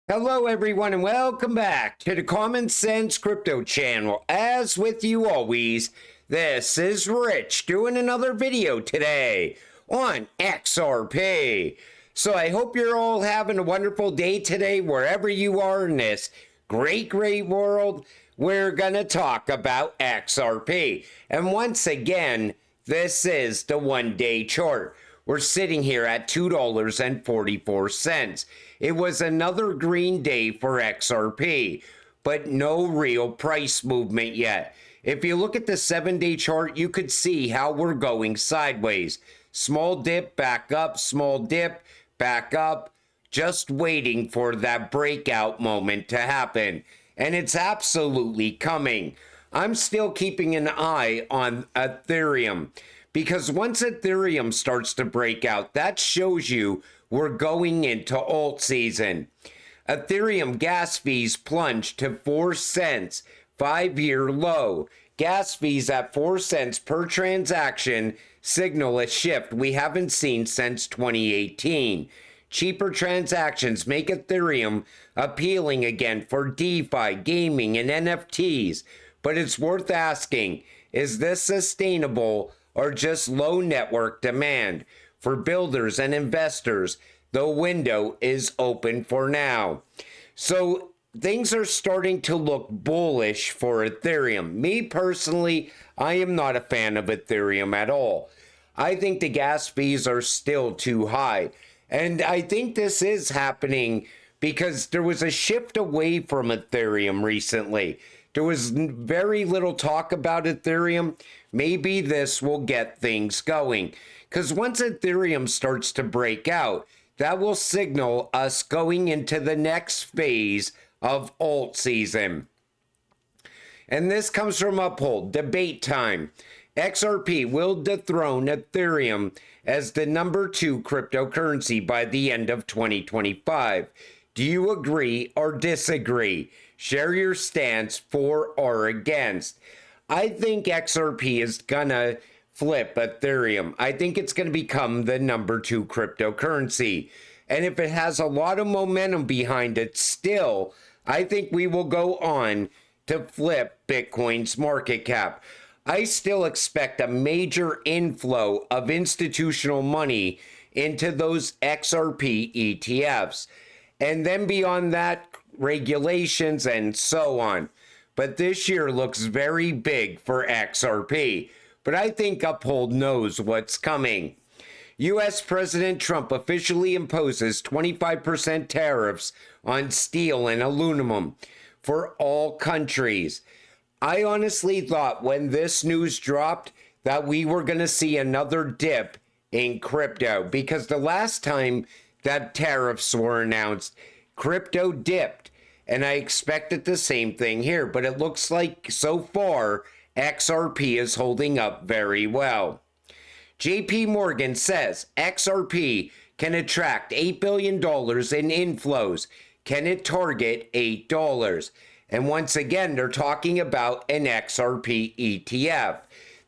Hello, everyone, and welcome back to the Common Sense Crypto channel. As with you always, this is Rich doing another video today on XRP. So I hope you're all having a wonderful day today, wherever you are in this great world. We're going to talk about XRP. And once again, this is the one-day chart. We're sitting here at $2.44. It was another green day for XRP, but no real price movement yet. If you look at the 7-day chart, you could see how we're going sideways. Small dip, back up, small dip, back up, just waiting for that breakout moment to happen. And it's absolutely coming. I'm still keeping an eye on Ethereum, because once Ethereum starts to break out, that shows you we're going into alt season. Ethereum gas fees plunged to 4 cents, 5-year low. Gas fees at 4 cents per transaction signal a shift we haven't seen since 2018. Cheaper transactions make Ethereum appealing again for DeFi, gaming, and NFTs. But it's worth asking, is this sustainable or just low network demand? For builders and investors, the window is open for now. So things are starting to look bullish for Ethereum. Me personally, I am not a fan of Ethereum at all. I think the gas fees are still too high. And I think this is happening because there was a shift away from Ethereum recently. There was very little talk about Ethereum. Maybe this will get things going. Because once Ethereum starts to break out, that will signal us going into the next phase of alt season. And this comes from Uphold. Debate time. XRP will dethrone Ethereum as the number 2 cryptocurrency by the end of 2025. Do you agree or disagree? Share your stance for or against. I think XRP is gonna flip Ethereum. I think it's going to become the number 2 cryptocurrency. And if it has a lot of momentum behind it still, I think we will go on to flip Bitcoin's market cap. I still expect a major inflow of institutional money into those XRP ETFs. And then beyond that, regulations and so on. But this year looks very big for XRP. But I think Uphold knows what's coming. U.S. President Trump officially imposes 25% tariffs on steel and aluminum for all countries. I honestly thought when this news dropped that we were going to see another dip in crypto, because the last time that tariffs were announced, crypto dipped. And I expected the same thing here, but it looks like so far XRP is holding up very well. JP Morgan says XRP can attract $8 billion in inflows. Can it target $8? And once again, they're talking about an XRP ETF.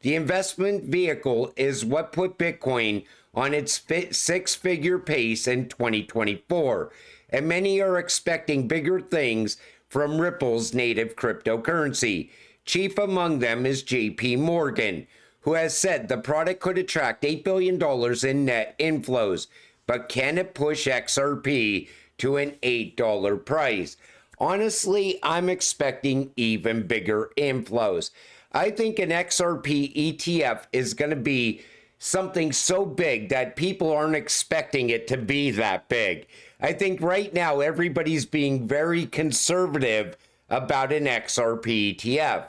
The investment vehicle is what put Bitcoin on its 6-figure pace in 2024. And many are expecting bigger things from Ripple's native cryptocurrency. Chief among them is JP Morgan, who has said the product could attract $8 billion in net inflows. But can it push XRP to an $8 price? Honestly, I'm expecting even bigger inflows. I think an XRP ETF is going to be something so big that people aren't expecting it to be that big. I think right now everybody's being very conservative about an XRP ETF.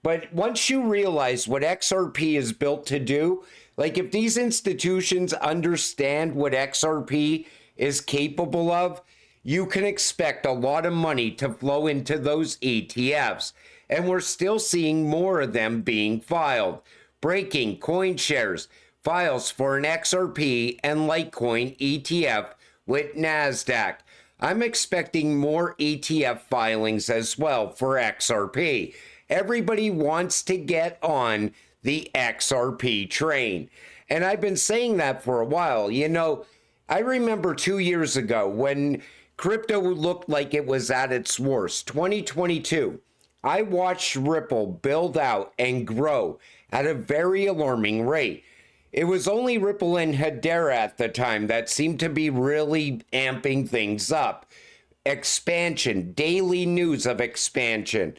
But once you realize what XRP is built to do, like if these institutions understand what XRP is capable of, you can expect a lot of money to flow into those ETFs. And we're still seeing more of them being filed. Breaking CoinShares files for an XRP and Litecoin ETF with NASDAQ. I'm expecting more ETF filings as well for XRP. Everybody wants to get on the XRP train. And I've been saying that for a while. You know, I remember 2 years ago when crypto looked like it was at its worst. 2022, I watched Ripple build out and grow at a very alarming rate. It was only Ripple and Hedera at the time that seemed to be really amping things up. Expansion, daily news of expansion,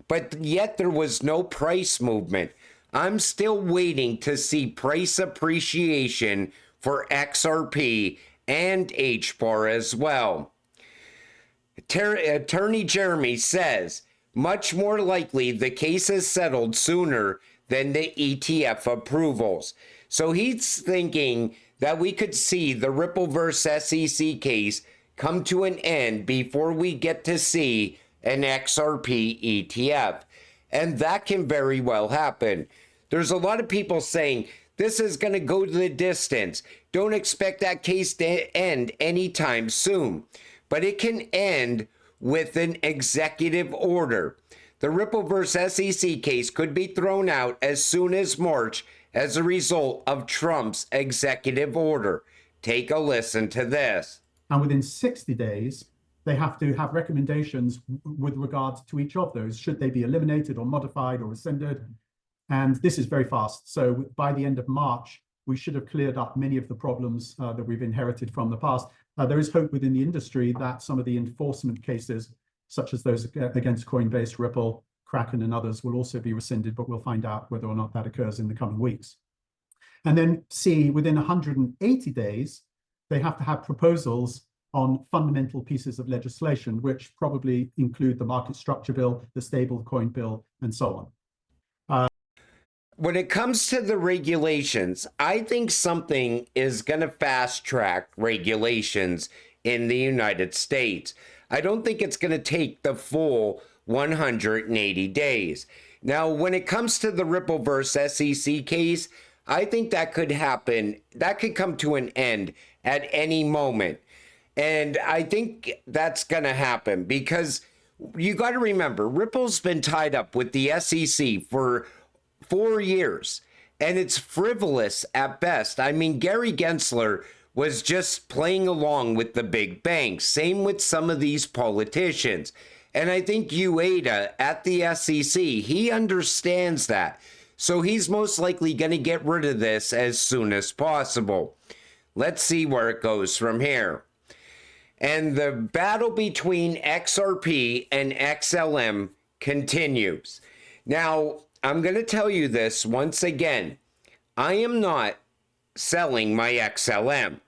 but yet there was no price movement. I'm still waiting to see price appreciation for XRP and HBAR as well. Attorney Jeremy says, much more likely the case is settled sooner than the ETF approvals. So he's thinking that we could see the Ripple versus SEC case come to an end before we get to see an XRP ETF. And that can very well happen. There's a lot of people saying this is going to go to the distance. Don't expect that case to end anytime soon. But it can end with an executive order. The Ripple versus SEC case could be thrown out as soon as March as a result of Trump's executive order. Take a listen to this. And within 60 days, they have to have recommendations with regard to each of those. Should they be eliminated or modified or rescinded? And this is very fast. So by the end of March, we should have cleared up many of the problems that we've inherited from the past. There is hope within the industry that some of the enforcement cases, such as those against Coinbase, Ripple, Kraken, and others, will also be rescinded, but we'll find out whether or not that occurs in the coming weeks. And then see, within 180 days, they have to have proposals on fundamental pieces of legislation, which probably include the market structure bill, the stable coin bill, and so on. When it comes to the regulations, I think something is going to fast track regulations in the United States. I don't think it's going to take the full 180 days. Now, when it comes to the Ripple versus SEC case, I think that could happen. That could come to an end at any moment. And I think that's going to happen because you got to remember, Ripple's been tied up with the SEC for 4 years, and it's frivolous at best. I mean, Gary Gensler was just playing along with the big banks. Same with some of these politicians. And I think Ueda at the SEC, he understands that. So he's most likely going to get rid of this as soon as possible. Let's see where it goes from here. And the battle between XRP and XLM continues. Now, I'm going to tell you this once again. I am not selling my XLM.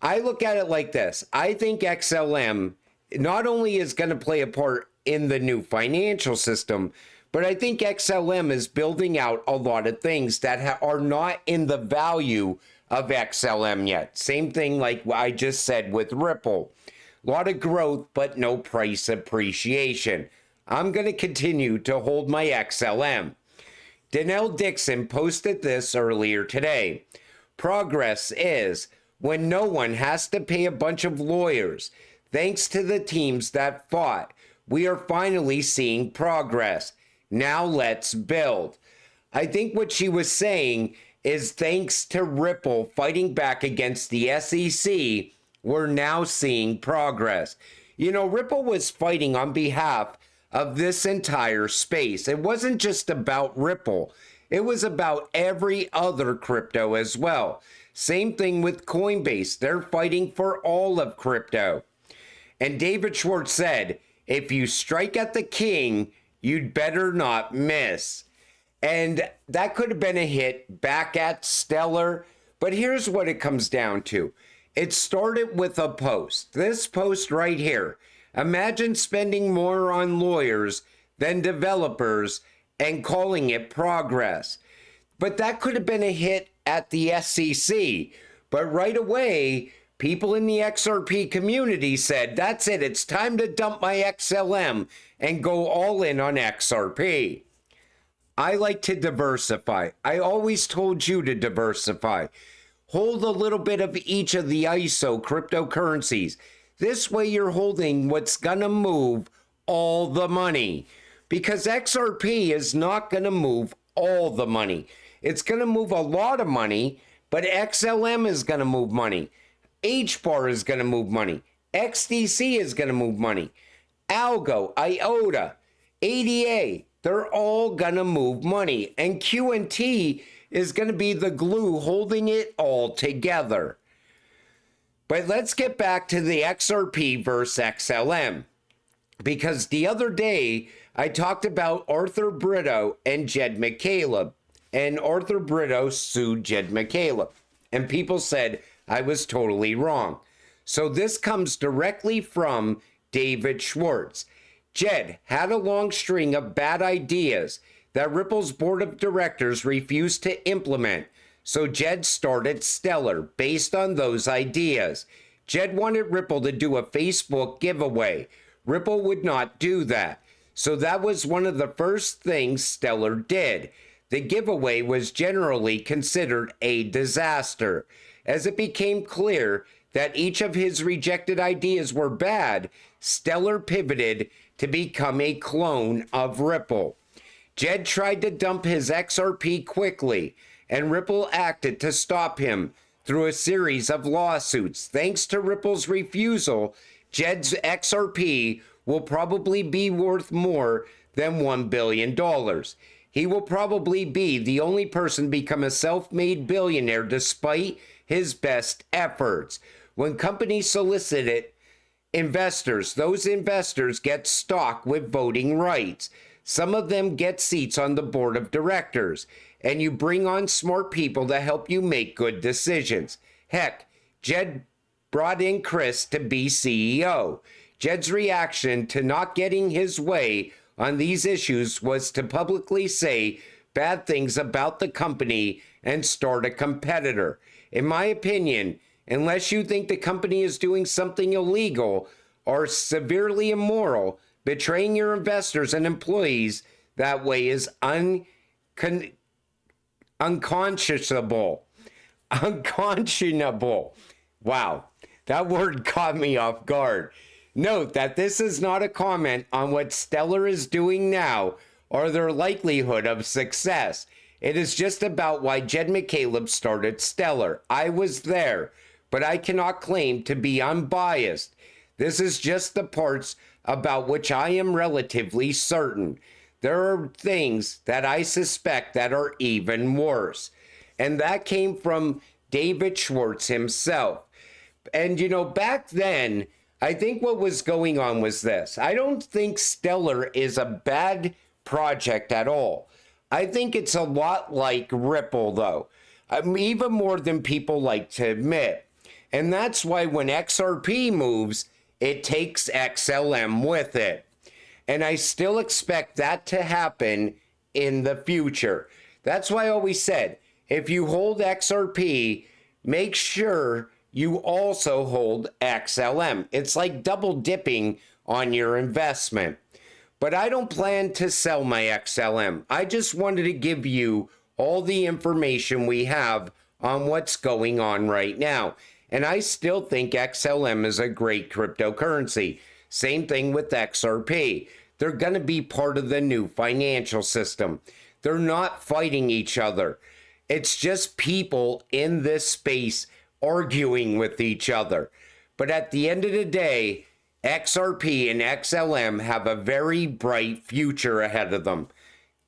I look at it like this. I think XLM not only is going to play a part in the new financial system, but I think XLM is building out a lot of things that are not in the value of XLM yet. Same thing like I just said with Ripple. A lot of growth, but no price appreciation. I'm going to continue to hold my XLM. Danelle Dixon posted this earlier today. Progress is when no one has to pay a bunch of lawyers. Thanks to the teams that fought, we are finally seeing progress. Now let's build. I think what she was saying is thanks to Ripple fighting back against the SEC, we're now seeing progress. You know, Ripple was fighting on behalf of this entire space. It wasn't just about Ripple. It was about every other crypto as well. Same thing with Coinbase. They're fighting for all of crypto. And David Schwartz said, if you strike at the king, you'd better not miss. And that could have been a hit back at Stellar. But here's what it comes down to. It started with a post. This post right here. Imagine spending more on lawyers than developers and calling it progress. But that could have been a hit at the SEC. But right away, people in the XRP community said, that's it. It's time to dump my XLM and go all in on XRP. I like to diversify. I always told you to diversify. Hold a little bit of each of the ISO cryptocurrencies. This way you're holding what's going to move all the money. Because XRP is not going to move all the money. It's going to move a lot of money, but XLM is going to move money. HBAR is going to move money. XDC is going to move money. Algo, IOTA, ADA, they're all going to move money. And QNT is going to be the glue holding it all together. But let's get back to the XRP versus XLM. Because the other day, I talked about Arthur Brito and Jed McCaleb. And Arthur Brito sued Jed McCaleb. And people said I was totally wrong. So this comes directly from David Schwartz. Jed had a long string of bad ideas that Ripple's board of directors refused to implement. So Jed started Stellar based on those ideas. Jed wanted Ripple to do a Facebook giveaway. Ripple would not do that. So that was one of the first things Stellar did. The giveaway was generally considered a disaster. As it became clear that each of his rejected ideas were bad, Stellar pivoted to become a clone of Ripple. Jed tried to dump his XRP quickly, and Ripple acted to stop him through a series of lawsuits. Thanks to Ripple's refusal, Jed's XRP will probably be worth more than $1 billion. He will probably be the only person to become a self-made billionaire despite his best efforts. When companies solicit investors, those investors get stock with voting rights. Some of them get seats on the board of directors, and you bring on smart people to help you make good decisions. Heck, Jed brought in Chris to be CEO. Jed's reaction to not getting his way on these issues was to publicly say bad things about the company and start a competitor. In my opinion, unless you think the company is doing something illegal or severely immoral, betraying your investors and employees that way is unconscionable. Unconscionable. Wow, that word caught me off guard. Note that this is not a comment on what Stellar is doing now or their likelihood of success. It is just about why Jed McCaleb started Stellar. I was there, but I cannot claim to be unbiased. This is just the parts about which I am relatively certain. There are things that I suspect that are even worse. And that came from David Schwartz himself. And you know, back then, I think what was going on was this. I don't think Stellar is a bad project at all. I think it's a lot like Ripple, though, even more than people like to admit. And that's why when XRP moves, it takes XLM with it. And I still expect that to happen in the future. That's why I always said, if you hold XRP, make sure you also hold XLM. It's like double dipping on your investment. But I don't plan to sell my XLM. I just wanted to give you all the information we have on what's going on right now. And I still think XLM is a great cryptocurrency. Same thing with XRP. They're going to be part of the new financial system. They're not fighting each other. It's just people in this space arguing with each other. But at the end of the day, XRP and XLM have a very bright future ahead of them.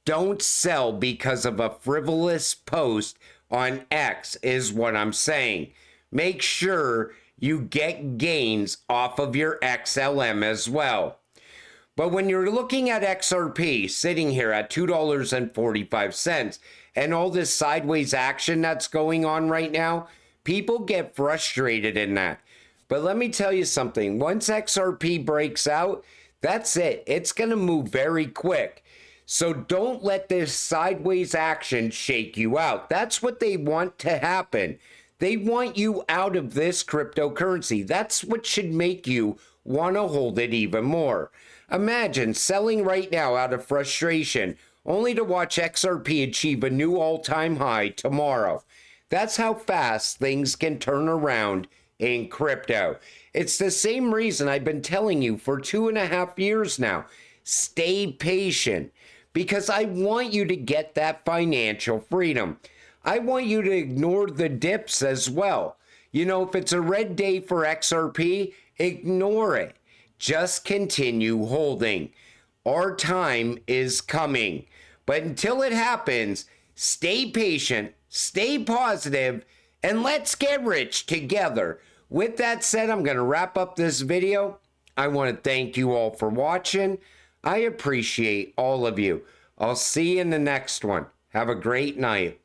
Don't sell because of a frivolous post on X is what I'm saying. Make sure you get gains off of your XLM as well. But when you're looking at XRP sitting here at $2.45 and all this sideways action that's going on right now, people get frustrated in that. But let me tell you something. Once XRP breaks out, that's it. It's going to move very quick. So don't let this sideways action shake you out. That's what they want to happen. They want you out of this cryptocurrency. That's what should make you want to hold it even more. Imagine selling right now out of frustration, only to watch XRP achieve a new all-time high tomorrow. That's how fast things can turn around in crypto. It's the same reason I've been telling you for 2.5 years now. Stay patient, because I want you to get that financial freedom. I want you to ignore the dips as well. You know, if it's a red day for XRP, Ignore it. Just continue holding. Our time is coming. But until it happens, stay patient, stay positive, and let's get rich together. With that said, I'm going to wrap up this video. I want to thank you all for watching. I appreciate all of you. I'll see you in the next one. Have a great night.